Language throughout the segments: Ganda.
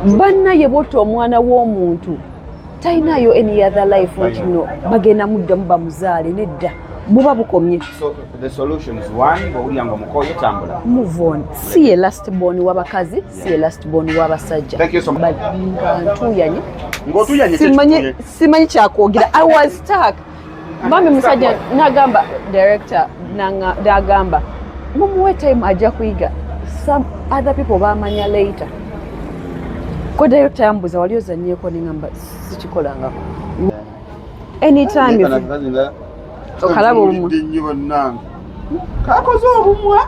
banna ye boto omwana w'omuntu talinayo any other life kino bagenda muddamu bamuzaale nedda buba bukomye. So the solution is one, bw'olyanga mukoye tambula. Move on. Si ye last born w'abakazi, si ye last born w'abasajja. Thank you so much. Ntuyanye. Ng'otuyanye simanyi kyakwogera. I was stuck. Mami musajja n'agamba director n'agamba mumuwe time ajja kuyiga. Some other people bamanya later. Ko director yambuza wali ozannyeko n'engamba sikikolangako. Anytime okalaba omumwa kakoze obumwa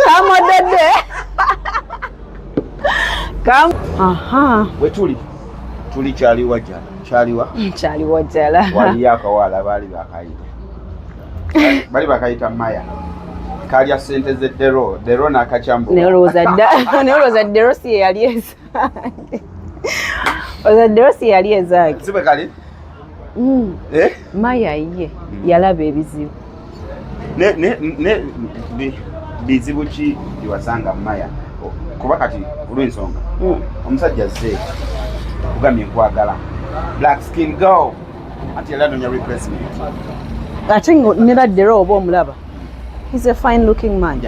kamadadde wetuli tuli kyaliwa jjala kyaliwa jjala waliyo akawala bali bakayita maya kalya sente ze Dero n'akacyambu neolooza Dero si yali ezange oza Dero si yali ezange sibe kali maya ye yalaba ebizibu bizibu ki byewasanga maya kuba kati olw'ensonga omusajja zze kugambye nkwagala black skin girl anti yali anoonya replacement ate ne Dero oba omulaba he's a fine looking man,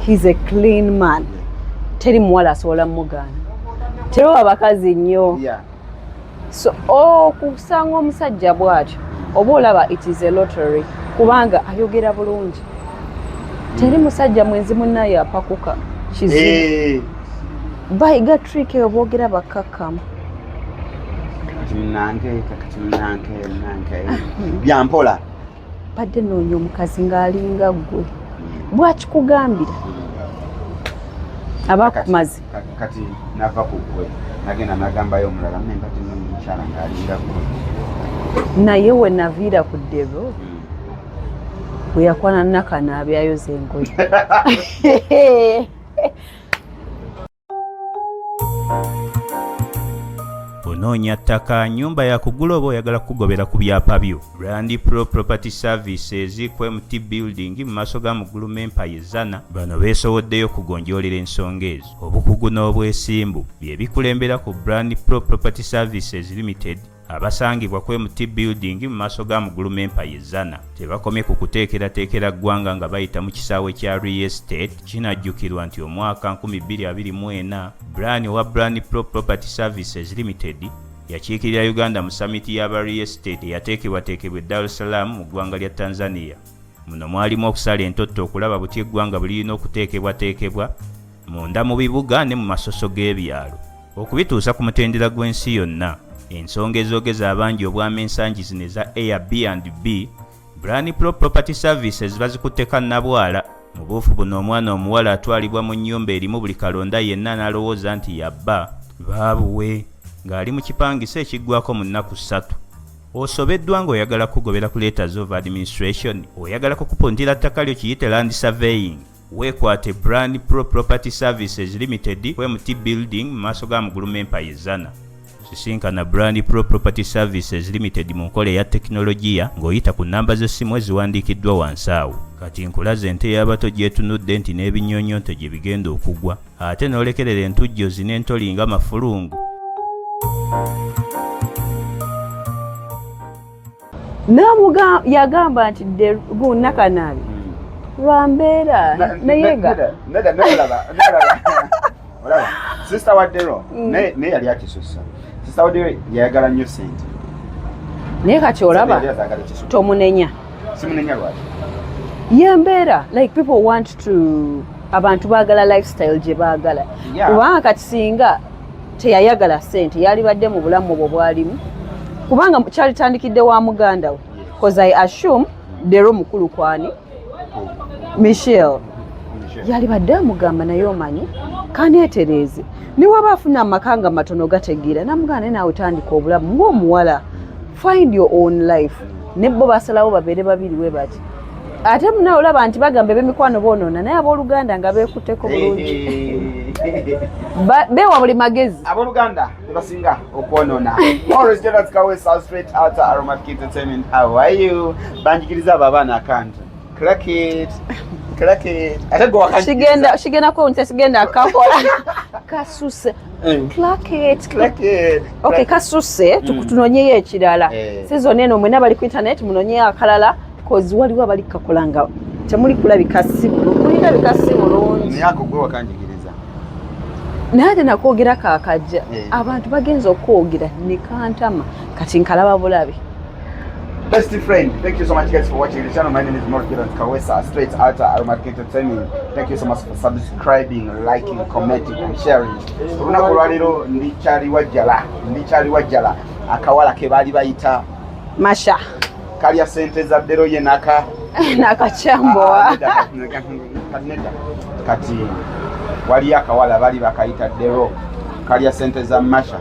he's a clean man. Teri muwala asobola mugaana tero abakazi nnyo. So kusanga omusajja bw'atyo oba olaba it is a lottery kubanga ayogera bulungi. Teri musajja mwenzi munnaye apakuka kizibu bayiga trick oboogera bakkakkamu nange byampola badde noonya omukazi ng'alinga ggwe bwakikugambira abakumazi kati nava ku ggwe nagenda nagambayo omulala mpati nomukyala ng'alinga ggwe naye we naviira ku Dero bwe yakwana nakana abyayoza engoye. Onoonya ttaka, nnyumba ya kugula oba oyagala kugobera ku byapa byo. Brand Pro Property Services ku MT Building mu maaso ga Mugulu Empire Zana bano beesowoddeyo kugonjoolera ensonga ezo. Obukugu n'obwesimbu bye bikulembera ku Brand Pro Property Services Limited abasangibwa ku MT Building mu maaso ga Mugulu Empire Zana. Tebakomye ku kuteekerateekera ggwanga nga bayita mu kisaawe kya real estate. Kinajjukirwa nti omwaka 2024 Brand Pro Property Services Limited yakiikirira Uganda mu summit y'aba real estate eyateekebwateekebwa Dar es Salaam mu ggwanga lya Tanzania. Muno mwalimu okusala entotto okulaba buti eggwanga bulirina okuteekebwateekebwa munda mu bibuga ne mu masoso g'ebyalo okubituusa ku mutendera gw'ensi yonna. Ensonga ezogeza abangi obwama ensangi zino eza Airbnb, Brand Pro Property Services bazikutteka nnabwala. Mu buufu buno omwana omuwala atwalibwa mu nnyumba erimu buli kalonda yenna n'alowooza nti yabba baabuwe ng'ali mu kipangisa ekiggwako mu nnaku 3. Osobeddwa ng'oyagala kugobera ku letters of administration, oyagala kukupuntira ttaka lyo kiyite land surveying, weekwate Brand Pro Property Services Limited ku MT Building mu maaso ga Mugulu Empire Zana. Sisinkana Brand Pro Property Services Limited mu nkola eya tekinologiya ng'oyita ku nnamba z'essimu eziwandiikiddwa wansi awo. Kati nkulaze ente y'abato gyetunudde nti n'ebinnyonnyonto gye bigenda okugwa ate n'olekerera entujjozi n'entoli nga mafulungu. Yagamba nti gunakanaabi lwambeera nayega Sister wa Dero naye yali akisussa. Sister wa Dero yayagala nnyo sente naye kati olaba tomunenya. Simunenya lwaki? Yembeera like people want to abantu baagala lifestyle gye baagala kubanga kati singa teyayagala sente yalibadde mu bulamu obwo bwalimu kubanga kyalitandikidde wa muganda we because I assume Dero mukulu kwani Michelle yalibadde amugamba naye omanyi kaneetereze niwaba afuna amakanga matono gategeera namuganda naawe tandika obulamu ng'omuwala find your own life ne bo basalawo babeere babiri we bati ate muna olaba nti bagamba b'emikwano boonona naye abooluganda nga beekutteko bulungi beewa buli magezi abooluganda tebasinga okwonoona. Always get us go straight out to Aromatic Entertainment. How are you? Banjikiriza abo abaana akantu crack it. Crackhead. Ate gwe wakanjigiriza. Shigenda ko nte sigenda kakola. Kasuse. Crackhead. Okay, kasuse tukutunonyeyo ekirala. Season eno mwena bali ku internet munonyeyo akalala cause waliwo abali kakolanga. Temuli kulabika si bulungi. Niyako gwe wakanjigiriza. Nade nakwogera kakajja abantu bagenza okwogera ne kantama kati nkalaba bulabe. Best friend, thank you so much guys for watching the channel. My name is Morgan Kawesa, straight out of Aromatic Entertainment. Thank you so much for subscribing, liking, commenting and sharing. Olunaku lwaleero ndikyali wajjala akawala ke baali bayita Masha kalya sente za Dero ye nakachamboa kati wali akawala bali bakayita Dero kalya sente za Masha.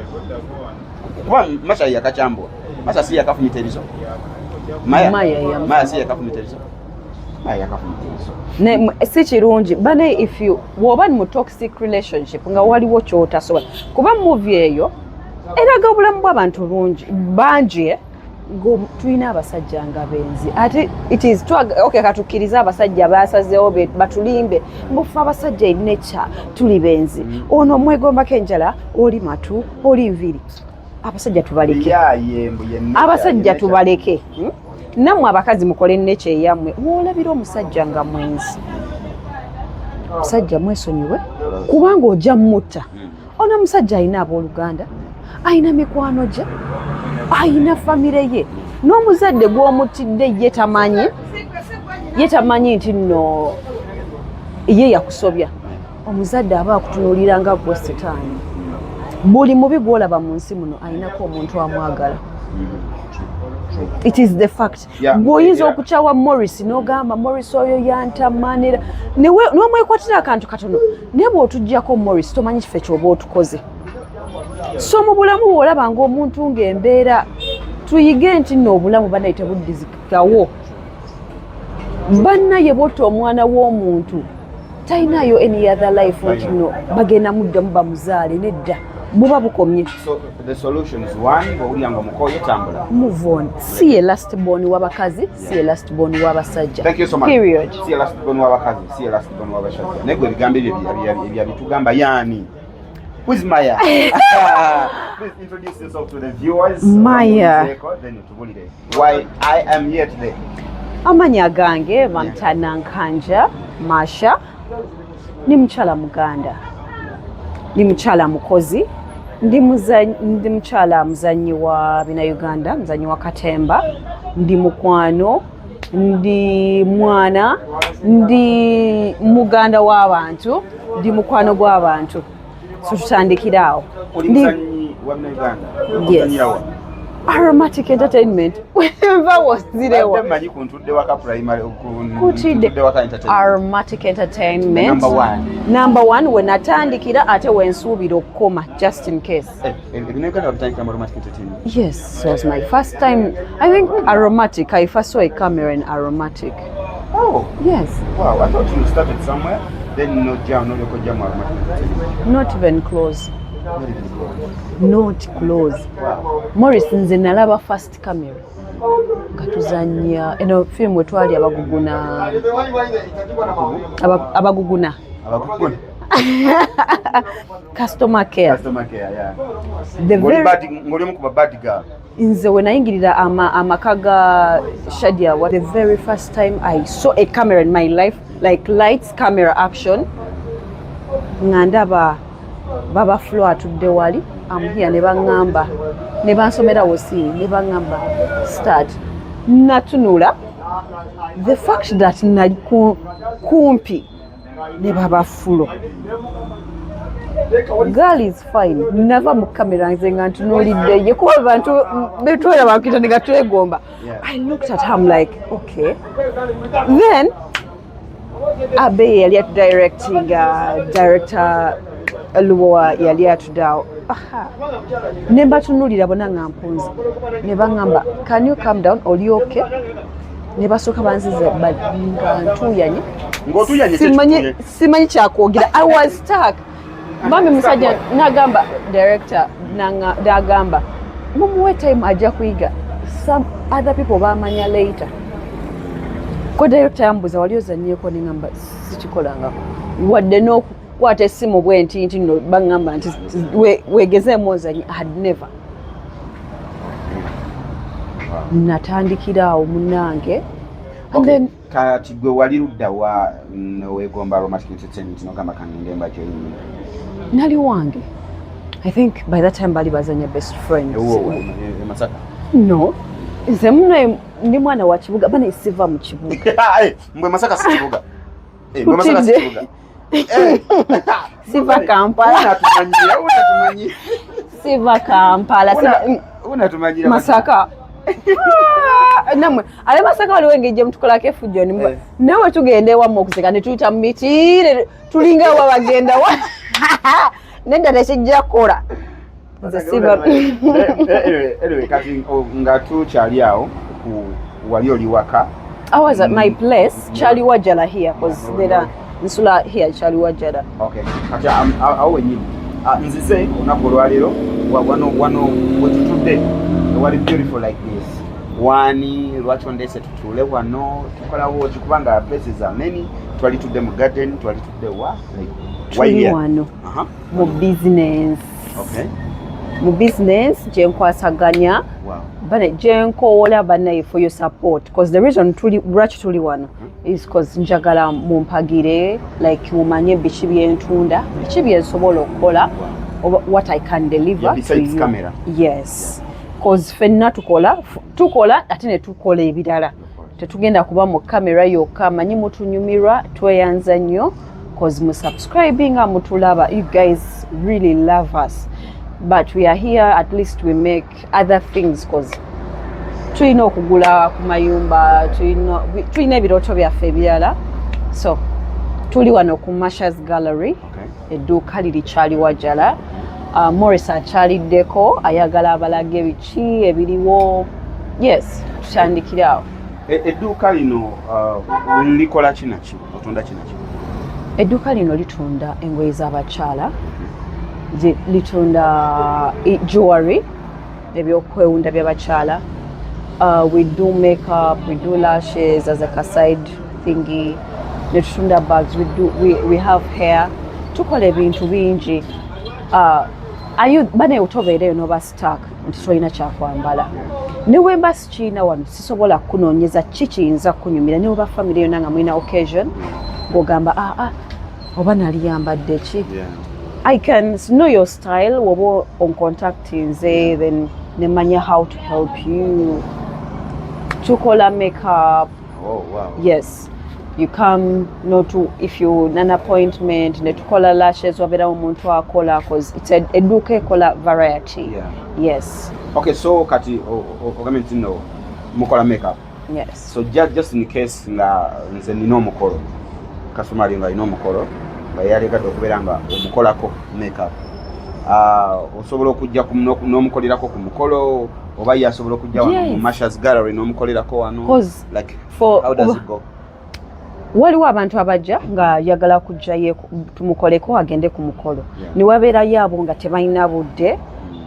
Kuba Masha yakachambwa. Masha si yakafumita ebiso. Maya si yakafumita ebiso. Maya yakafumita ebiso. Ne si kirungi bane if you woba mu toxic relationship nga waliwo kyotasobola kuba movie eyo eraga obulamu bw'abantu bangi ngo tulina abasajja nga benzi ate it is okay katukiriza abasajja basazeewo batulimbe mbufa abasajja nature tuli benzi ono mwegomba kenjala oli matu oli nviri abasajja tubaleke namwe abakazi mukole nature yammwe wolabira omusajja nga mwenzi musajja mwesonyiwe kubanga ojja mutta ono musajja alina abooluganda alina mikwano gye ayina famire ye n'omuzadde gw'omutidde ye tamanyi nti nno ye yakusobya omuzadde aba akutunuulira nga gwe setaani buli mubi gw'olaba mu nsi muno ayinako omuntu amwagala. It is the fact. Bw'oyinza okukyawa Morris n'ogamba Morris oyo yantamanira n'omwekwatira akantu katono naye bw'otuggyako Morris tomanyi kife ky'oba otukoze. So mu bulamu bw'olaba ng'omuntu ng'embeera tuyige nti nno obulamu bannaye tebuddizikawo bannaye botta omwana w'omuntu talinayo any other life nti nno bagenda muddamu bamuzaale nedda buba bukomye. So the solution is one, bw'olyanga omukoye tambula. Move on. Si ye last born w'abakazi, si ye last born w'abasajja. Thank you so much. Period. Si ye last born w'abakazi, si ye last born w'abasajja. Negwe ebigambo ebyo bitugamba yani. Who is Maya? Please introduce yourself to the viewers. Maya. Then why I am here today. Amanya gange bamutana Nkanja Masha ni mukyala Muganda. Ni mukyala mukozi. Ndi mukyala muzanyi wa bina Uganda, muzanyi wa katemba. Ndi mukwano. Ndi mwana. Ndi muganda w'abantu. Ndi mukwano gw'abantu. So tutandikira awo. Yes. Aromatic Entertainment. Wherever was Zirewa. Aromatic Entertainment. Number one when atandikira ate when subira okoma just in case. Yes, so it was my first time. I think Aromatic. I first saw a camera in Aromatic. Oh. Yes. Wow, I thought you started somewhere. Then no jam, no local jam. Not even close. Not close. Wow. Morris nze nalaba first camera. Katuzanya eno film wetwali abaguguna. Abaguguna. Customer care. Customer care, yeah. The very bad girl. Nze when ayingirira amakaga Shadia, the very first time I saw a camera in my life, like lights, camera, action. Ngandaba baba flow atudde wali amuhiya ne bangamba ne bansomera wosi ne bangamba start natunula the fact that nali kumpi ne baba flow girl is fine never mu camera nze nga ntunulidde ye kuba abantu betwera bakita ne gatwegomba. I looked at him like okay then Abe yali directing director Lubowa yali atudao. Ne batunulira bona nga mpunzi. Ne bangamba can you calm down oli okay? Ne basoka banzize nga ntuyanye. Ng'otuyanye simanyi kyakwogera. I was stuck. Mami musajja nagamba director nagamba mumuwe time ajja kuyiga. Some other people bamanya later. ko director yambuza wali ozannyeko ne ngamba sikikolangako wadde n'okukwata essimu bwe nti no baŋŋamba nti weegezeemu ozanyi had never. Natandikira awo munnange. Kati gwe wali ludda wa weegomba romantic entertainment n'ogamba kaninde mba gyoyinira? Nali wange. I think by that time bali bazanya best friends. Masaka? No. Nze muno ndi mwana wa kibuga bana isiva mu kibuga. Mbwe Masaka si kibuga. Mbwe Masaka si kibuga. Siva Kampala. Unatumanyi. Siva Kampala. Unatumanyi. Masaka. Namwe ale Masaka wali wengeje mtukolako efujjo ni nawe tugende ewamu okuseka ne tuyita mu miti tulinga wa bagenda wa nenda tekijja kukola. Nze siva. Anyway, kati nga tukyali awo wali oli waka. I was at my place, Charlie Wajala here, because there are Nsula here, Charlie Wajala. Okay. Kati awo wenyini. Nzize olunaku olwaleero wano wetutudde wali beautiful like this. Wani lwaki ondese tutule wano tukolawo kubanga places are many. Twali tudde mu garden, twali tudde wa like wano mu business. Okay. Mu business gyenkwasaganya. Wow. But gyenkoola banaye for your support, because the reason lwaki tuli wano is because njagala mumpagire like mumanye biki byentunda biki byensobola okukola what I can deliver to you. Camera. Yes, because fenna tukola ate ne tukola ebirala tetugenda kuba mu kamera yokka manyi mutunyumirwa tweyanza nnyo because mu subscribing mutulaba. You guys really love us. But we are here, at least we make other things because tulina okugula ku mayumba, tulina ebirooto byaffe ebirala. So tuli wano ku Masha's Gallery. Edduuka liri Charlie Wajala. Morris akyaliddeko ayagala abalage biki ebiriwo. Yes, tutandikira awo. Edduuka lino likola kinaki? Otunda kinaki? Edduuka lino litunda engoye z'abakyala. Litunda jewelry, ebyokwewunda by'abakyala. We do makeup, we do lashes as a side thingy. Netutunda bags, we have hair. Tukola ebintu bingi. Bane utobeereyo n'oba stuck nti tolina kyakwambala. Ne wemba sikiina wano sisobola kunoonyeza ki kiyinza kunyumira ne oba family yonna nga mulina occasion ng'ogamba oba nali yambadde ki. I can know your style wobo on contacting then nemanya how to help you. Tukola makeup. Oh wow. Yes. You come if you an appointment ne tukola lashes wabera omuntu akola cause it's a eduke kola variety. Yeah. Yes. Okay, so kati ogamenti no mukola makeup. Yes. So just in case nga nze nino mukolo. Customer nga ino mukolo. Bayalegadde okubeera nga omukolako makeup. Osobola okujja n'omukolerako ku mukolo oba yasobola okujja wano mu Masha's Gallery n'omukolerako wano. Like how does it go? Waliwo abantu abajja nga yagala kujjayo tumukoleko agende ku mukolo. Ne wabeerayo abo nga tebalina budde.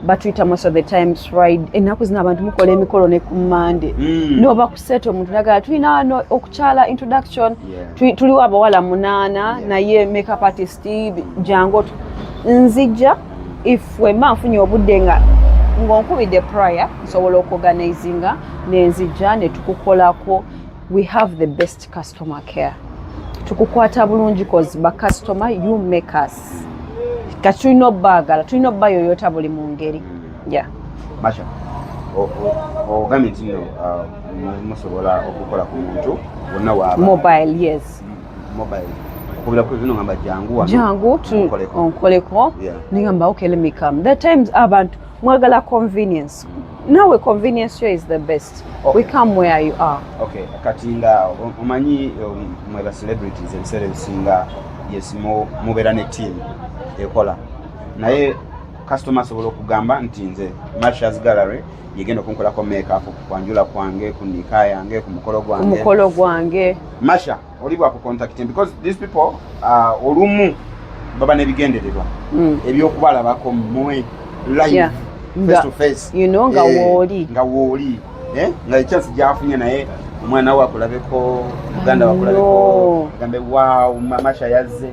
Batuyita most of the times Friday. Ennaku zino abantu mukola emikolo ne ku Monday. N'oba kuseeta omuntu nagala tulina wano okukyala introduction. Tuliwo abawala 8 naye makeup artist jangu nzijja if wemba nfunye obudde nga ngonkubidde prior nsobola okuorganizinga nenzijja ne tukukolako. We have the best customer care. Tukukwata bulungi cause ba customer you make us. Katulina obbagala, tulina obba yoyota buli mu ngeri. Yeah. Masha. Ogambye nti musobola okukola ku muntu wonna waaba. Mobile, yes. Mobile. Okubira ku zino ngamba jangu wano. Jangu onkoleko. Ningamba okay, let me come. The times abantu mwagala convenience. Nawe convenience here is the best. We come where you are. Okay. Kati nga omanyi mweba celebrities ebiseera ebisinga yes mubeera ne team ekola. Naye customer asobola okugamba nti nze Masha's Gallery yegenda okunkolako makeup kwanjula kwange kunika yange ku mukolo gwange. Masha oli bwa ku contacting because these people olumu baba nebigendererwa ebyokubalabako mwe live face to face. You know nga woli. Nga chance jafunye naye omwana wakulabeko muganda wakulabeko gambe wow Masha yazze.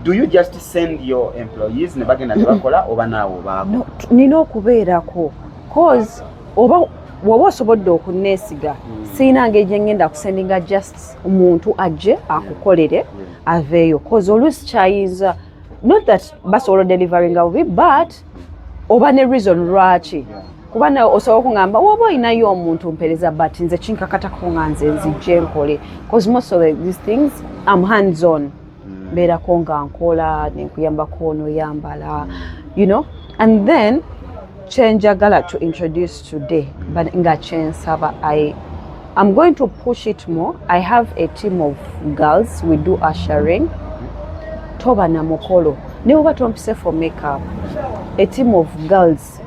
Do you just send your employees ne bagenda tebakola oba naawo baako? Nina okubeerako cause oba woba osobodde okuneesiga siina ngeri ngenda kusendinga just omuntu ajje akukolere aveeyo cause oluusi kyayinza not that basobola deliveringa bubi but oba ne reason lwaki kuba nawe osobola okungamba woba olinayo omuntu mpereza but nze kinkakatako nga nze nzijje nkole cause most of these things I'm hands on mbeerako nga nkola nenkuyambako noyambala you know. And then kyenjagala to introduce today but nga kyensaba I'm going to push it more. I have a team of girls. We do ushering. Toba na mukolo. Ne oba tompise for makeup. A team of girls.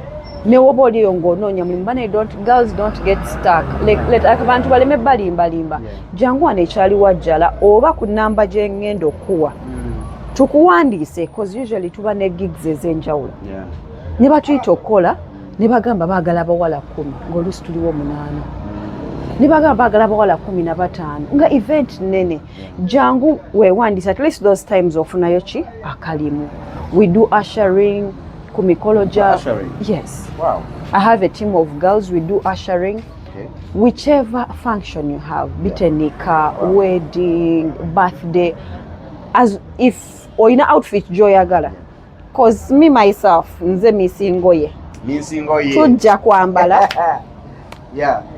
Ne oba oli ongononya mulimbane girls don't get stuck. Let abantu baleme balimba. Jangu ane chali wajala oba ku namba gye ngendo okuwa. Tukuwandiise cause usually tuba ne gigs ezenjawulo. Ne batuyita okukola ne bagamba baagala abawala 10 ng'oluusi tuliwo 8. Ne bagamba baagala abawala 15 nga event nene jangu weewandiisa at least those times ofunayo ki akalimu. We do ushering ku mikolo gya yes. Wow. I have a team of girls. We do ushering. Whichever function you have, bitenika, wedding, birthday, as if oyina outfit joyagala. Cause me myself nze misingoye tujja kwambala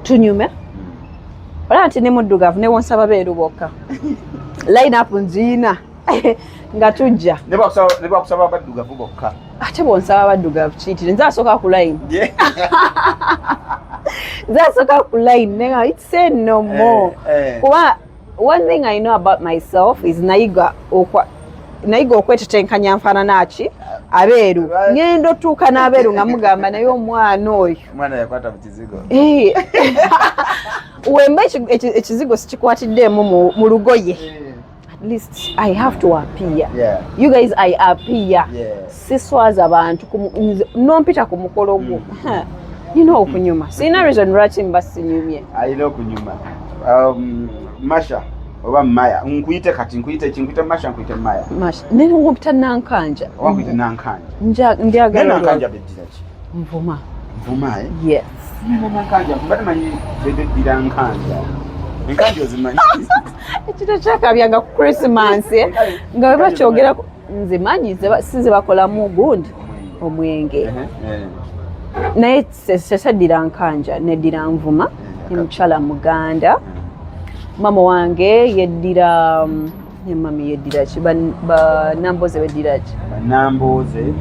tunyume ola nti ne muddugavu ne wonsaba beeru bokka line up nziina nga tujja ne bakusaba baddugavu bokka ate bonsaba baddugavu kiitire nze asooka ku line nze asooka ku line nenga it's say no more kuba one thing I know about myself is nayiga okwetetenkanya nfaanana ki abeeru ngendo otuuka n'abeeru nga mugamba naye omwana oyo omwana yakwata mu kizigo wemba ekizigo sikikwatiddeemu mu lugoye at least I have to appear. You guys I appear siswaza abantu nompita ku mukolo gwo nina okunyuma sina reason lwaki mba sinyumye ayina okunyuma. Masha oba Maya nkuyite kati nkuyite Masha nkuyite Maya nene wompita nankanja wankuyite nankanja ndyagala nankanja beddira ki nvuma yes nankanja mbadde manyi beddira nkanja enkanja ozimanyi ekiro kyakabyanga ku Christmas nga bwe bakyogera nze manyi size bakolamu gundi omwenge naye sesaddira nkanja neddira nvuma nemukyala muganda. Mama wange yeddira ne mami yeddira ki banamboze beddira ki banamboze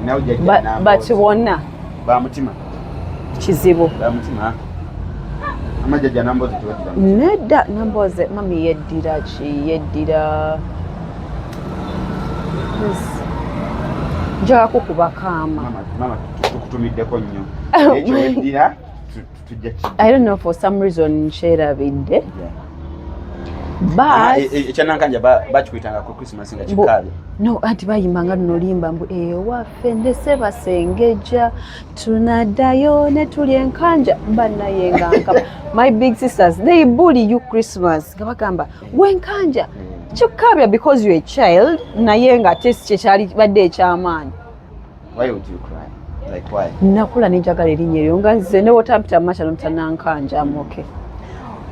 nawe jajja bakibona bamutima kizibu bamutima amajjajja namboze tebaddira nedda namboze mami yeddira ki yeddira njaga kukuba kaama mama tukutumiddeko nnyo ekyo yeddira. I don't know, for some reason nkyerabidde but ekyanankanja bakikuyitanga ku Christmas nga kikaabe no anti bayimbanga luno limba mbu ewaffe ndese basengeja tunaddayo ne tuli enkanja bannaye nga nkaba my big sisters they bully you Christmas nga bagamba wenkanja kikaabya because you're a child naye nga tesi kyekyali badde ekyamaanyi. Why would you cry? Like why? Nakula ninjagala erinnya eryo nga nze ne wotampita Masha nomuta nankanja amoke.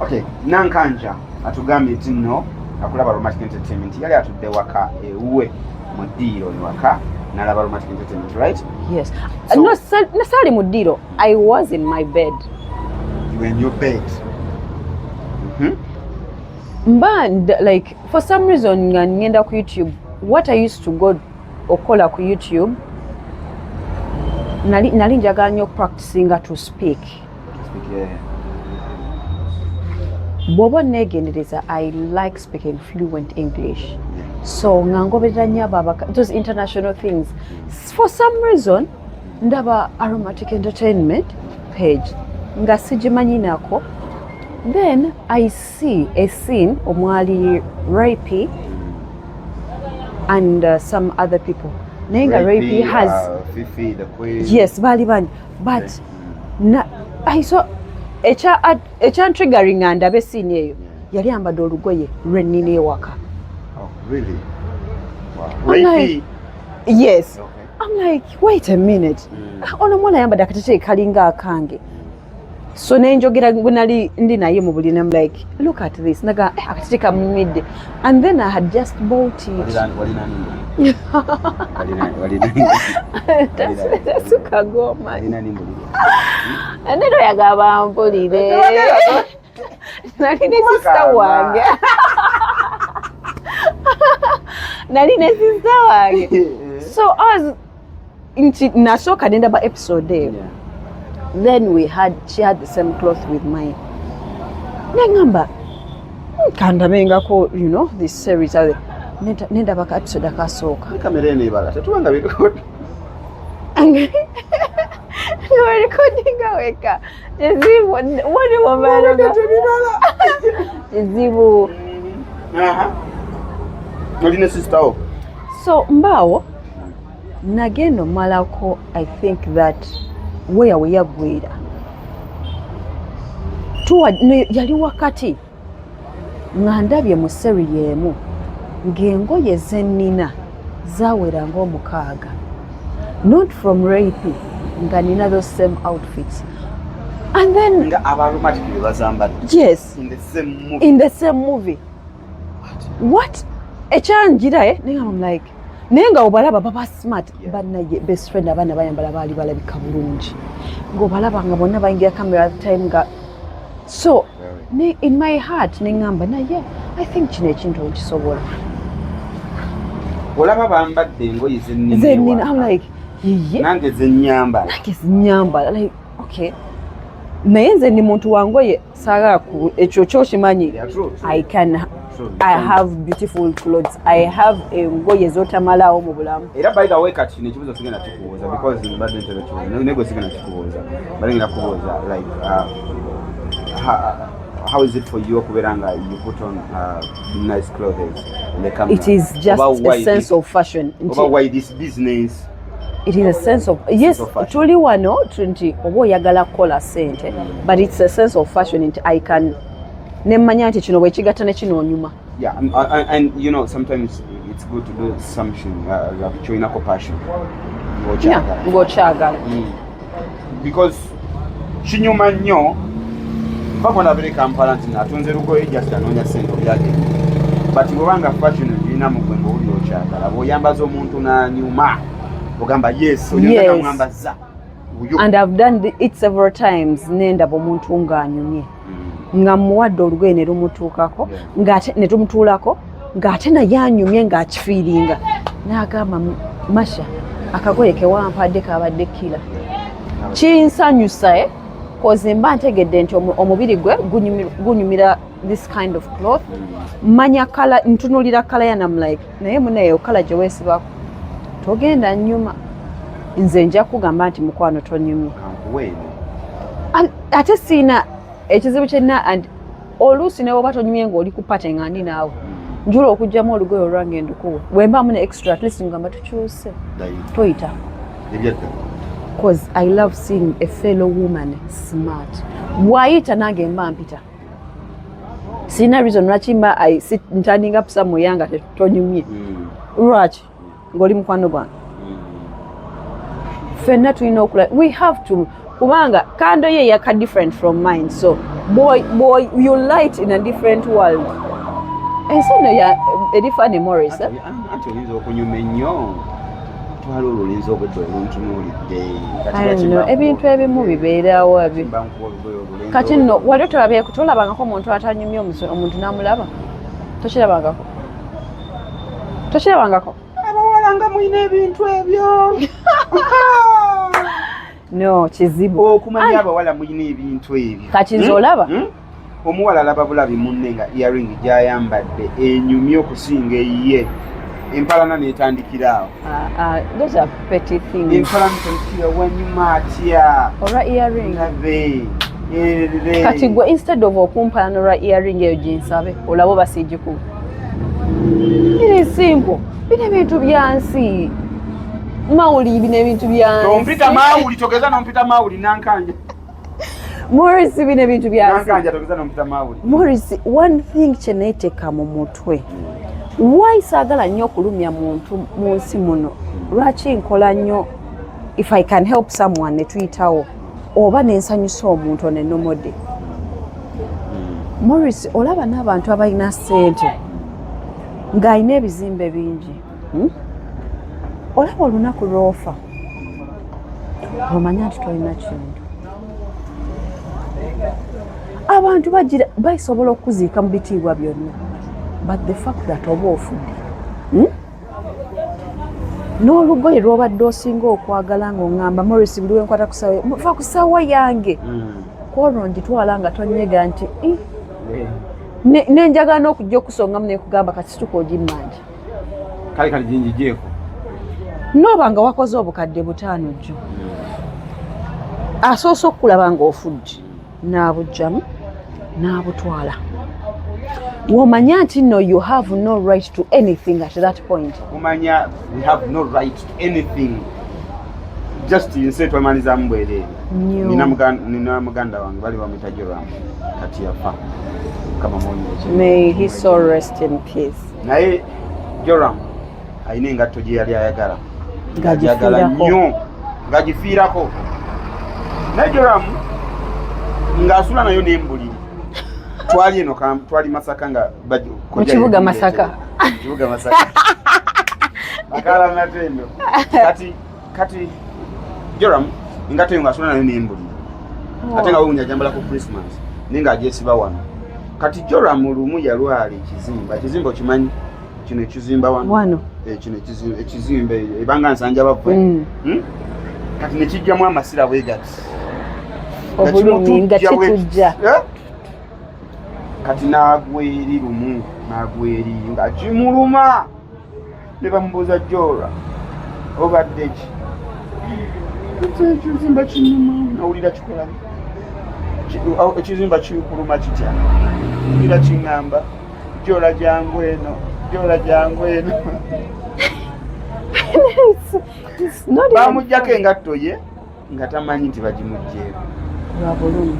Okay, nankanja atugambye nti nno akulaba Romantic Entertainment yali atudde waka ewuwe mu Dero ewaka n'alaba Romantic Entertainment, right? Yes. So, no, nasali mu Dero. I was in my bed. You were in your bed? But like for some reason ngenda ku YouTube, what I used to go okola ku YouTube nali njagala nnyo practicing to speak. Bwoba negendereza I like speaking fluent English. So ngangoberera nnyo abo those international things. For some reason ndaba Aromatic Entertainment page nga sigimanyi nako. Then I see a scene omwali Rapey and some other people. Nenga Rapey has Fifi the Queen. Yes, bali bani. But I saw triggering ndabe scene eyo yali ambadde olugoye lwennina ewaka. Oh, really? Wow. Rapey? Yes. Okay. I'm like, wait a minute. Ono mwana yambadde akateteeyi kalinga akange. So nenjogera bwe nali ndi naye mu bulina, I'm like, look at this. Naga akateteeyi kamumidde. And then I had just bought it. Tasukagoma. Ane no yagaba mpulire. Nali ne sister wange. Nali ne sister wange. So I was nasooka nenda ba episode eyo. Then she had the same cloth with mine. Nengamba kandamengako, you know, this series nenda baka episode akasooka. Kamera ene ibala tetubanga record. We're recording aweka. Ezibu wali wabala. Ezibu. Nolina sister o. So mbawo nagendo malako, I think that where we yagwira yali wakati nga ndabye mu seri yemu ng'engoye zennina zawera ng'omukaaga, not from Rapey, nga nina those same outfits. And then nga abalumatikiri bazambadde. Yes, in the same movie. In the same movie. What? Ekyanjira I'm like, nenga obalaba baba smart, bannaye best friend abaana bayambala baali balabika bulungi, ng'obalaba nga bonna bayingira camera at the time nga. So in my heart nengamba naye I think kino ekintu nkisobola. Olaba bambadde engoye zennina. I'm like, yeah. Nange zenyamba. Like, okay. Naye nze ndi muntu wangoye saagala ku ekyo ky'okimanyi. I have beautiful clothes. I have engoye zotamalawo mu bulamu. Era by the way kati kino ekibuzo sigenda kikubuuza because mbadde ntebe kibuuza. Nego sigenda kikubuuza. Bali ngenda kubuuza like how is it for you okuberanga you put on nice clothes in the camera? It is just a sense of fashion. About why this business? It is a sense of, yes, truly wano nti oba oyagala kukola sente, but it's a sense of fashion nti I can nemmanya nti kino bwekigatta ne kino onyuma. Yeah, and you know sometimes it's good to do something like choinako passion. Ng'okyagala. Because kinyuma nnyo bakona bere Kampala nti natunze lugoye just anoonya sente obyage. But bwebanga fashion erina mu gwe ng'oli okyagala bw'oyambaza omuntu n'anyuma ogamba yes oyagala mwambaza. And I've done it several times. Nendaba omuntu ng'anyumye nga muwadde olugoye ne lumutuukako ng'ate ne tumutuulako ng'ate naye anyumye ng'akifiiringa n'agamba Masha akagoye ke wampadde kabadde kira. Kinsanyusa koze mba ntegedde nti omubiri gwe gunyumira this kind of cloth. Manya kala, ntunulira kala ya I'm like, naye muneyo kala gye weesibako togenda nnyuma. Nze nja kugamba nti mukwano tonyumye. Ate siina ekizibu kyenna and oluusi ne bwoba tonyumye ng'oli ku pate nga ndi naawe njula okugyamu olugoye olwange ndukuwe bwembaamu ne extra at least ngamba tukyuse toyita. Because I love seeing a fellow woman smart. Bw'ayita nange mba mpita. Sina reason lwaki mba turning up somewhere yanga tonyumye. Lwaki ng'oli mukwano gwange. Fenna tulina okula. We have to. Kubanga kando ye yaka different from mine, so boy you light in a different world. Ensi no ya edifane Morris. Ati oyinza okunyuma ennyo twala olulinza obwedde oluntunuulidde. I don't know, ebintu ebimu bibeerawo abi. Kati nno wali otolabyeko tolabangako omuntu atanyumye omuntu n'amulaba? Tokirabangako? Abawala nga mulina ebintu ebyo. No, kizibu. Okumanya abawala mulina ebintu ebyo. Kati nze olaba? Omuwala alaba bulabi munne nga earring gy'ayambadde enyumye okusinga eyiye. Empalana n'etandikira awo. Those are petty things. Empalana n'etandikira wanyuma atya. Olwa earring. Kati gwe instead of okumpalana olwa earring eyo ginsabe olaba basiigikuba. It is simple. Bino ebintu byansi. Mawuli bino ebintu byansi. Tompita mawuli togeza nompita mawuli nankanja. Morris bino ebintu nankanja togeza n'omutamawuli. Morris, one thing kye neeteeka mu mutwe, why saagala nnyo okulumya muntu mu nsi muno, lwaki nkola nnyo if I can help someone ne tuyitawo oba nensanyusa omuntu nenomode. Morris, olaba n'abantu abalina ssente ng'alina ebizimbe bingi, olaba olunaku lw'ofa omanya nti tolina kintu. Abantu basobola okuziika mu bitiibwa byonna, but the fact that oba ofudde n'olugoye lw'obadde osinga okwagala ng'oŋŋamba Morris buli wenkwata kufa ku ssaawa yange kwolwo ngitwala nga tonyega nti nenjagala n'okujja okusongamu nekugamba kati situka ogimmanja kale ginjijeeko nooba nga wakoze obukadde 5 jjo asoose okukulaba ng'ofudde n'abugjamu n'abutwala womanya nti no you have no right to anything at that point. Umanya we have no right to anything. Just nse twamaliza mbwere. Nina muganda wange bali bamwita Dero kati yafa kama mwenye. May he so rest in peace. Naye Dero ayine ngatto gye yali ayagala. Ngajagala nnyo ngagifiirako. Naye Dero ngasula nayo nembuliri. Twali eno twali Masaka nga mu kibuga Masaka. Kibuga Masaka. Bakala matendo. Kati Dero ngato ngasula nayo nembuliri. Ate nga wunya jambala ku Christmas. Ninga ajesiba wano. Kati Dero lumu yalwali ekizimba okimanyi kino ekizimba wano. Kino ekizimba ebanga nsanja bapwe. Kati nekijjamu amasira bwegati. Obulumi nga kitujja. Kati nagweri lumu nagweri nga kimuluma ne bamubuuza Dero obadde ki ekizimba kinuma nawulira kikola ekizimba kikuluma kitya nawulira kiŋŋamba Dero jangu eno bamuggyako engatto ye nga tamanyi nti bagimugjeeko lwabulumi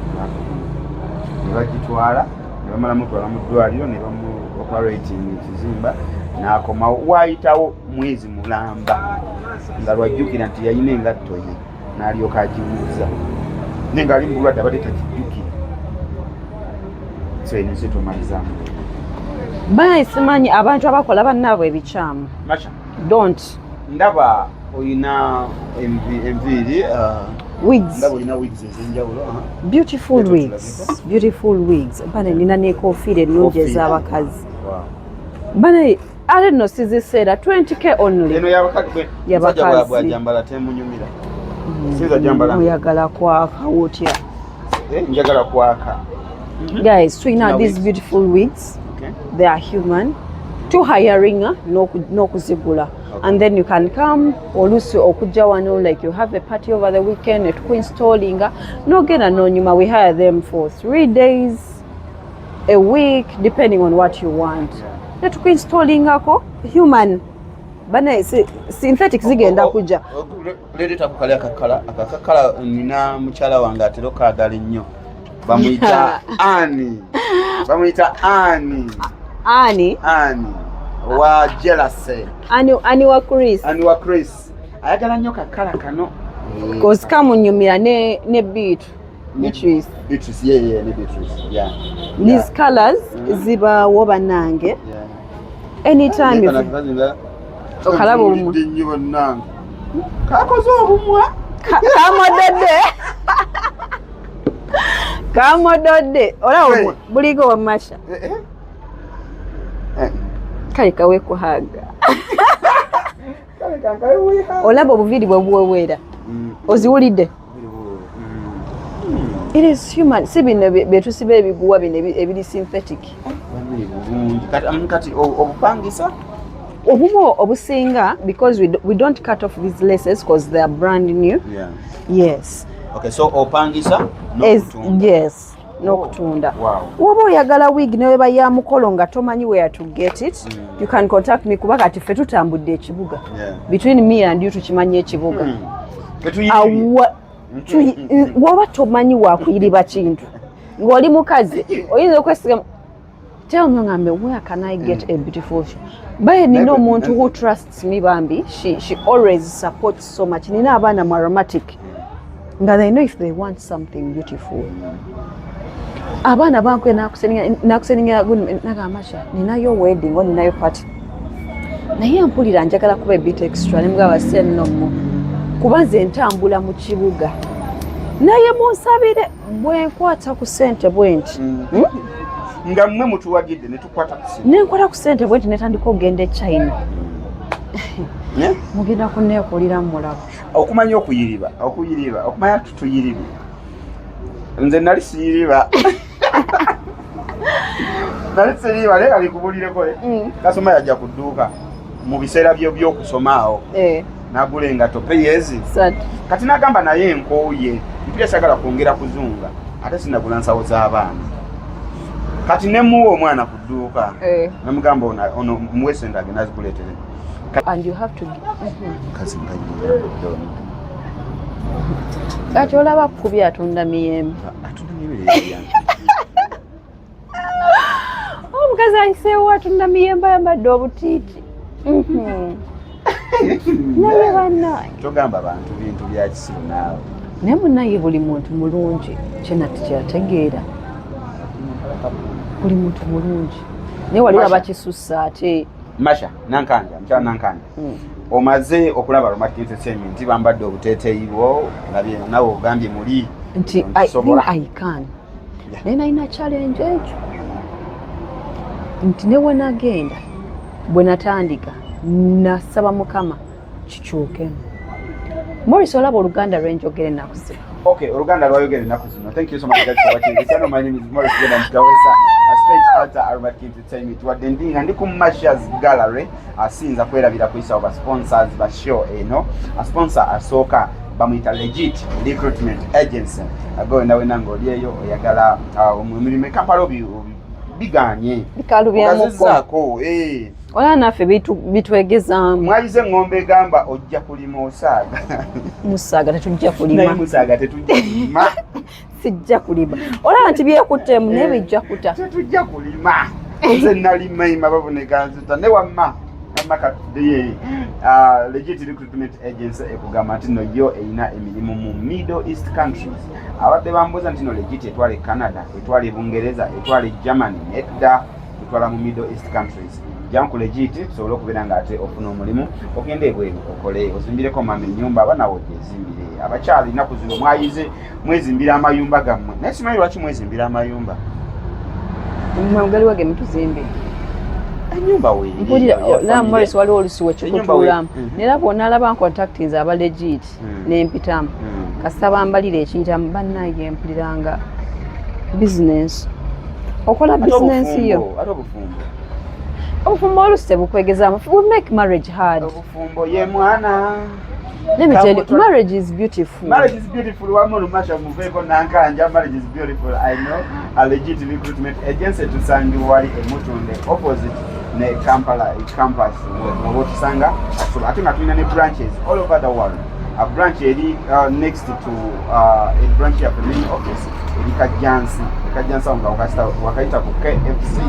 ne bagitwala ne bamala mutwala mu ddwaliro ne bamu operating ekizimba n'akomawo waayitawo mwezi mulamba nga lwajjukira nti yalina engatto ye n'alyoka agibuuza naye ng'ali mu bulwadde abadde takijjukira so ensi tomalizaamu banaye simanyi abantu abakola bannaabwe ebikyamu don't ndaba oyina enviiri wigs. Wigs ezenjawulo. Beautiful wigs. Bana nina nekofiire ennungi ez'abakazi. Bana ale no siziseera 20k only. Eno y'abakazi bwajambala temunyumira. Siza jambala. Oyagala kwaka wotya. Njagala kwaka. Guys, tuyina these beautiful wigs. Okay. They are human. To hiring n'okuzigula. And then you can come oluusi okujja wano like you have a party over the weekend netukuinstalling nogenda n'onyuma we hire them for 3 days a week depending on what you want netukuinstallingako human bana synthetic zigenda kujja leeta kukali akakala nina mukyala wange atera okaagala ennyo bamuyita Ani wa jealousy ani wa Chris ayagala nnyo kakala kano cause kamunyumira ne Beatrice yeah these colors zibawo banange anytime okalaba omumwa kakoze obumwa kamododde olaba buligo wamasha kale kawe kuhaga olaba obuviiri bwe buweweera oziwulidde it is human si bino betusiba ebiguwa bino ebiri synthetic kati obupangisa obumu obusinga because we don't cut off these laces because they are brand new. Yes. Okay, so opangisa yes n'okutunda. Woba oyagala wig ne weba ya mukolo nga tomanyi where to get it, you can contact me kuba kati ffe tutambudde ekibuga. Between me and you tukimanye ekibuga. woba tomanyi wakuyiriba kintu ng'oli mukazi oyinza okwesiga tell me ngambe where can I get a beautiful baye nina omuntu who trusts me bambi she always supports so much nina abaana mu aromatic nga they know if they want something beautiful abaana bankwe nakuseninga nagamasha ninayo wedding o ninayo party naye mpulira njagala kuba a bit extra nemugaba sennomo kuba nze ntambula mu kibuga naye munsabire bwenkwata ku ssente bwenti nga mmwe mutuwagidde netukwata ku ssente nenkwata ku ssente bwenti netandika okugenda e China mugenda kunneekulira mulabo okumanya okuyiriba okumanya tutuyiribe nze nali siyiriba nali siyiriba naye alikubulireko kasoma yajja ku dduuka mu biseera by'okusoma awo n'agula engato peyezi kati n'agamba naye enkooye mpira sagala kwongera kuzunga ate sinagula nsawo z'abaana kati nemuwa omwana ku dduuka namugamba ono muwese endage nazikuleetere and you have to kati olaba kubi atunda miyembe omukazi ayiseewo atunda miyembe ayambadde obutiiti naye bannaye togamba bantu bintu bya kisiru naawe naye munnaye buli muntu mulungi kyenati kyategeera buli muntu mulungi naye wali abakisussa ate masha nankanja mukyala nankanja omaze okulaba aromatic entertainment bambadde obuteeteeyi bwo nawe ogambye muli nti I can naye nalina challenge ekyo nti newe nagenda bwe natandika nasaba mukama kikyukemu Morris olaba oluganda lwenjogere ennaku zino okay oluganda lwayogere ennaku zino thank you so much guys for watching this channel. My name is Morris Gawesa, a stage actor aromatic entertainment wadde ndinga ndi ku Masha's Gallery asinza kwerabira kuyisa oba sponsors ba show eno a sponsor asooka bamuyita Legit Recruitment Agency ago nawe nango olyeyo oyagala omulimo Kampala biganye bikalu byamuko ola naffe bitwegezaamu mwayize ng'ombe egamba ojja kulima osaaga musaaga tetujja kulima naye musaaga tetujja kulima sijja kulima olaba nti byekuttemu naye bijja kuta tetujja kulima nze nalima ima babunekanzita ne wamma amakadde Legit Recruitment Agency ekugamba nti no yo eyina emirimu mu Middle East countries abadde bambuuza nti no Legit etwala Canada etwala Bungereza etwala Germany edda etwala mu Middle East countries janku Legit sobola okubeera nga ate ofuna omulimu ogenda ebweru okole ozimbireko mama ennyumba abaana wo gyezimbire abakyali nnaku zino mwayize mwezimbira amayumba gammwe naye simanyi lwaki mwezimbira amayumba mwagali wage mutuzimbe ennyumba Morris waliwo olusiwe kikutuulamu nera bwonna alaba ncontactings aba Legit nempitamu kasita bambalira ekiyitamu bannaye mpuliranga business okola business yo ate obufumbo obufumbo olusi tebukwegezaamu we make marriage hard obufumbo ye mwana let me tell you marriage is beautiful wamu Masha muveeko nankanja marriage is beautiful I know a Legit Recruitment Agency tusanga wali emutunde opposite ne Kampala campus mu tusanga ate nga tulina ne branches all over the world a branch eri next to a branch ya the main office eri Kajjansi nga wakaita ku KFC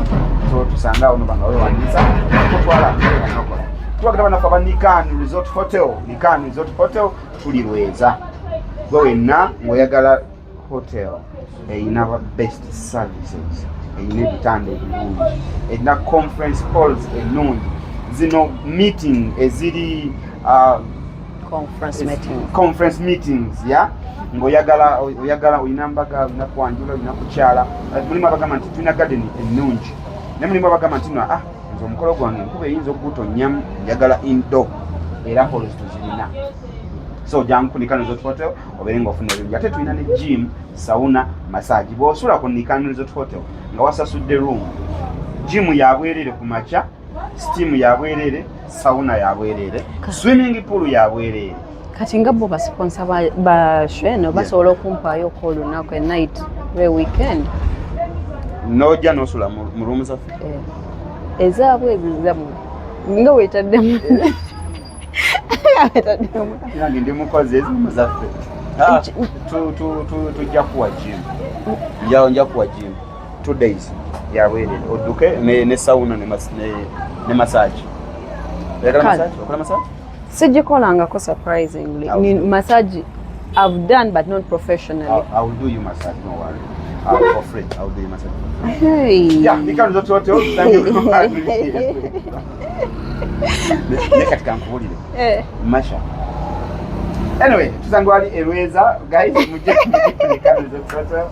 so tusanga ono banga wewe wanisa kutwala nokola twagenda banafa ba Nikan Resort Hotel tuli Lweza gwe wenna ngoyagala hotel eyina best services eyina ebitanda ebirungi eyina conference halls ennungi zino meeting eziri conference meetings ngoyagala oyina mbaga olina kwanjula olina kukyala mulimu abagamba nti tulina garden ennungi ne mulimu abagamba nti nze omukolo gwange enkuba eyinza okugutonyamu njagala indoor era halls tuzirina so jangu ku Nikan Resort Hotel obeere ng'ofuna ebintu ate tulina ne gym sauna massage bw'osula ku Nikan Resort Hotel nga wasasudde room gym yabwerere ku makya steam yabwerere sauna yabwerere swimming pool yabwerere kati nga bo basponsa ba sheno basobola okumpaayo ko olunaku e night re weekend nojja nosula mu room zaffe ezaabwe ezizamu nga weetaddemu yange ndi mukozi ezimu zaffe tujja kuwa gym. Nja kuwa gym 2 days yaweerera odduke ne sauna ne massage. Oyagala massage? Okola massage? Sigikolangako surprisingly. Massage I've done but not professionally. I will do you massage, no worry. For free. I will do you massage. Hey. Yeah, because that's what you thank you. Nekatika nkubulire. Masha. Anyway, tuzangwali erweza guys mujje kudikana zototo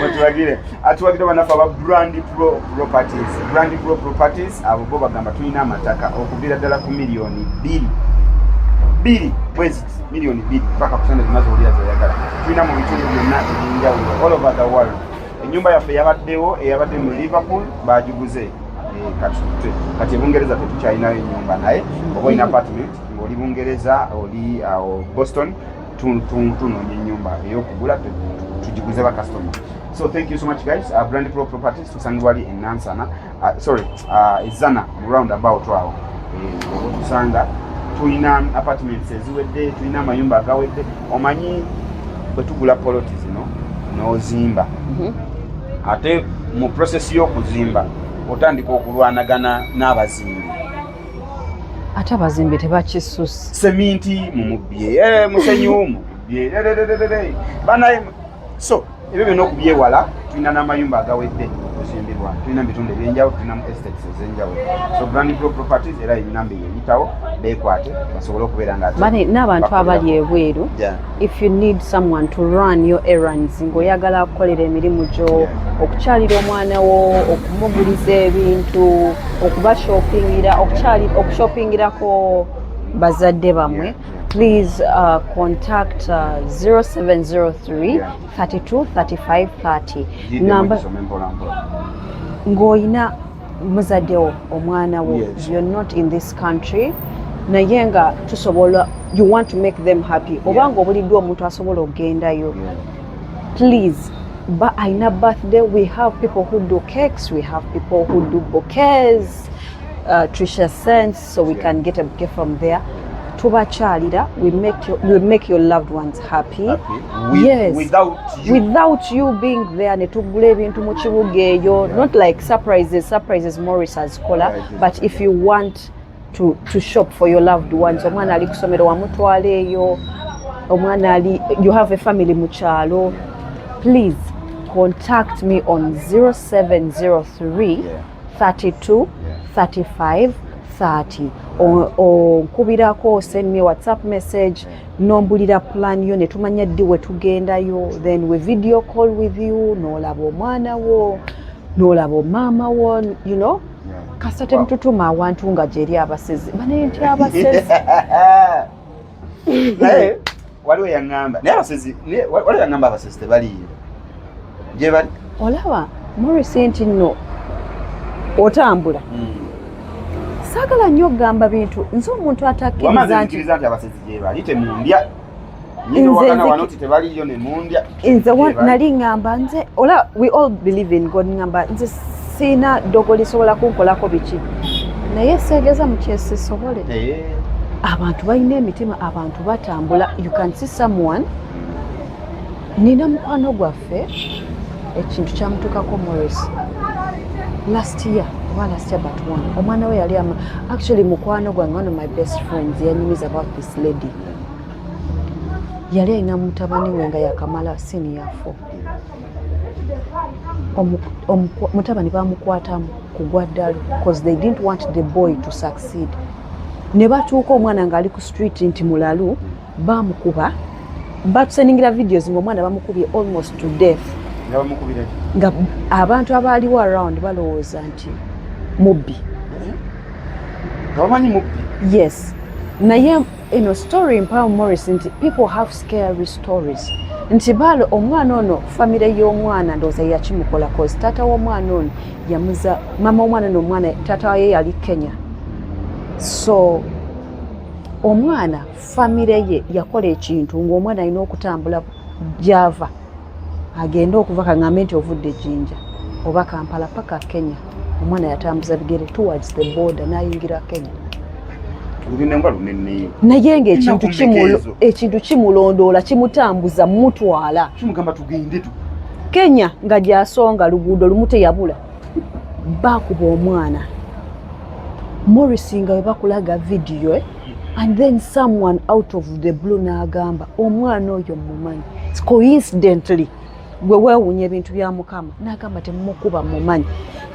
mutwagire atuwagire banafa ba Brand Pro Properties. Brand Pro Properties abo bo bagamba tulina amataka okubira ddala ku milioni 2 mwezi milioni 2 mpaka kusanda zinazoolira zoyagala tulina mu bitundu byonna ebyenjawulo all over the world. Enyumba yaffe yabaddewo eyabadde mu Liverpool bagiguze kati Bungereza tetukyalinayo ennyumba naye oba ina apartment ng'oli Bungereza oli Boston tunoonya ennyumba ey'okugula tugiguze ba customer. So thank you so much guys. Brand Pro Properties tusangibwali e Nansana Ezana roundabout awo tusanga tulina apartments eziwedde tulina amayumba agawedde omanyi bwe tugula poloti zino n'ozimba ate mu process y'okuzimba otandika okulwanagana n'abazimbi ate abazimbi tebakisusa seminti mumubbye musenyu mumubbye banaye so ebyo byonna okubyewala tulina n'amayumba agawedde okuzimbibwa tulina mu bitundu ebyenjawulo tulina mu estates ez'enjawulo. So Brand Pro Properties era ebinamba eyitawo beekwate basobole okubeera nga bane n'abantu abali ebweru if you need someone to run your errands ng'oyagala kukolera emirimu gyo okukyalira omwana wo okumuguliza ebintu okushoppingirako bazadde bamwe please contact 0703 32 35 30 number ng'oyina muzaddewo omwana wo you're not in this country naye nga tusobola you want to make them happy obanga obuliddwa omuntu asobola okugendayo please aina birthday we have people who do cakes we have people who do bouquets Trisha sends so we can get a bouquet from there. Tubakyalira we make your loved ones happy. Yes, without you being there ne tugula ebintu mu kibuga eyo not like surprises Morris has kola but if you want to shop for your loved ones omwana ali kusomero wamutwala eyo omwana ali you have a family mu kyalo please contact me on 0703 32 35 30 onkubirako send me WhatsApp message nombulira plan yo ne tumanya ddi we tugendayo then we video call with you n'olaba omwana wo n'olaba mama wo you know kasate mtutuma awantu nga gyeri abasezi bane nti abasezi naye waliwo yangamba naye abasezi waliwo yangamba abasezi tebaliyo gye bali olaba Morris nti nno otambula sagala nnyo gamba bintu nze omuntu atakkiriza nti abasezi gye bali temundya nyinowagana wano ti tebaliyo ne mundya nze nali ngamba nze ola we all believe in God ngamba nze sina dogo lisobola kunkolako biki naye seegeza mu kyesisobole abantu balina emitima abantu batambula you can see someone nina mukwano gwaffe ekintu kyamutukako Morris last year but one omwana we yali actually mukwano gwange one of my best friends yanyumiza about this lady yali alina mutabani we nga yakamala senior 4 mutabani bamukwatamu kugwa ddala because they didn't want the boy to succeed ne batuuka omwana nga ali ku street nti mulalu bamukuba batusendingira videos ng'omwana bamukubye almost to death nga abantu abaaliwo around balowooza nti mubbi yes naye story mpawo Morris nti people have scary stories nti balo omwana ono famire y'omwana ndowooza yakimukola cause taata w'omwana ono yamuza mama omwana ono omwana taata waye yali Kenya so omwana famire ye yakola ekintu ng'omwana alina okutambula gyava agenda okuva kaŋŋambe nti ovudde Jinja oba Kampala paka Kenya omwana yatambuza bigere towards the border n'ayingira Kenya naye ng'ekintu kimulondoola kimutambuzza mutwala kimugamba tugende tu Kenya nga gy'asonga luguudo lumu teyabula baakuba omwana Morris nga we bakulaga video and then someone out of the blue n'agamba omwana oyo mumanyi coincidentally gwe weewuunya ebintu bya Mukama n'agamba temumukuba mumanyi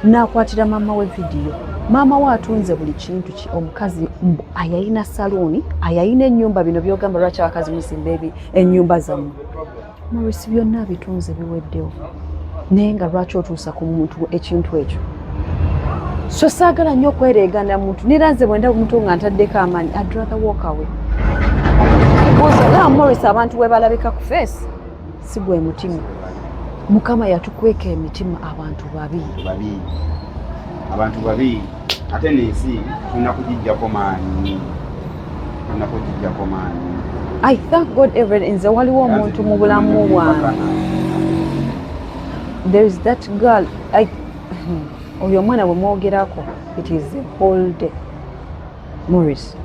n'akwatira maama we video maama we atunze buli kintu omukazi ayayina saluuni ayayina ennyumba bino byogamba lwaki abakazi musimba ennyumba zammwe Morris byonna bitunze biweddewo naye nga lwaki otuusa ku muntu ekintu ekyo so saagala nnyo okwereegana muntu niranze bwenda omuntu nga ntaddeko amaanyi I'd rather walk away Morris abantu bwe balabika ku face si gwe mutima Mukama yatukweka emitima abantu babi ate n'ensi tulina kugijjako maanyi I thank God nze waliwo omuntu mu bulamu bwange there is that girl oyo omwana bwe mwogerako it is a whole day Morris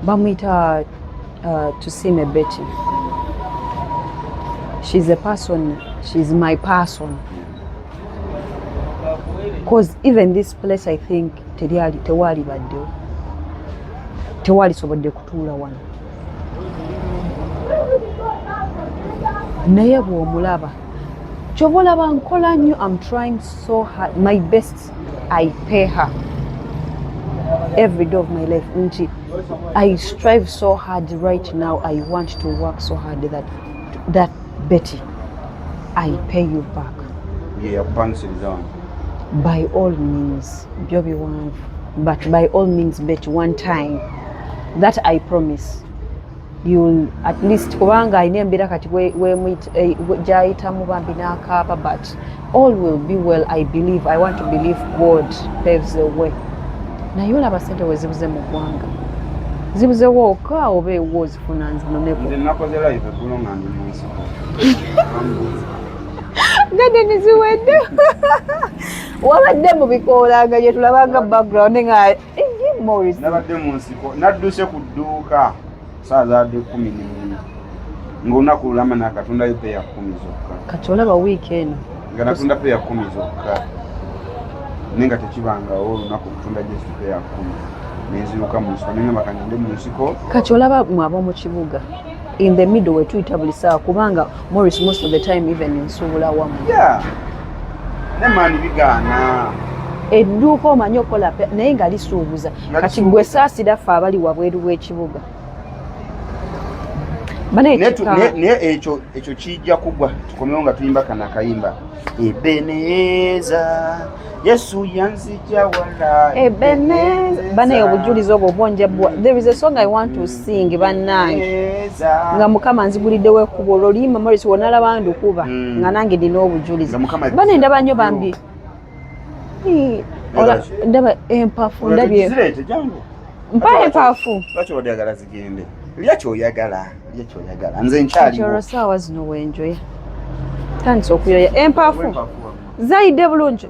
bamuyita Tusime Betty she's a person she's my person because even this place I think tewali baddewo tewali sobodde kutuula wano naye bw'omulaba ky'oba olaba nkola nnyo I'm trying so hard my best I pay her every day of my life nti I strive so hard right now I want to work so hard that Betty I pay you back by all means Joby one but by all means Betty one time that I promise you'll at least kubanga ayina embeera kati gyayitamu bambi n'akaaba but all will be well I believe I want to believe God paves the way naye olaba sente we zibuze mu ggwanga zibuzewo oka oba ewo ozifuna nzinoneko gade niziwedde wabadde mu bikoolanga gye tulabanga background nga Morris nabadde mu nsiko nadduse ku dduuka saa zaadde 11 ng'olunaku lulama nakatundayo peya 10 zokka kati olaba wiiki eno nga natunda peya 10 zokka naye nga tekibangawo olunaku kutunda just peya 10 nenziruka mu nsiko nengamba kangende mu nsiko kati olaba mwaba mu kibuga in the middle we tuyita buli saa kubanga Morris most of the time even nsuubula wamu ne maani bigaana edduuka omanyi okola naye nga lisuubuza kati gwe saasira ffe abali wabweru w'ekibuga naye ekyo kijja kugwa tukomewo nga tuyimba kana akayimba Ebeneza Yesu yanzija wala Ebeneza banaye obujulizi obwo bwonjabwa there is a song I want to sing bannange nga Mukama nziguliddewo ekkubo olwolimba Morris wonalaba ndukuba nga nange ndina obujulizi banaye ndaba nnyo bambi ndaba empafu ndabye mpa empafu lwaki wadde yagala zigende lyakyoyagala nze nkyaliwo saawa zino wenjoya tandisa okuyoya empafu zayidde bulungi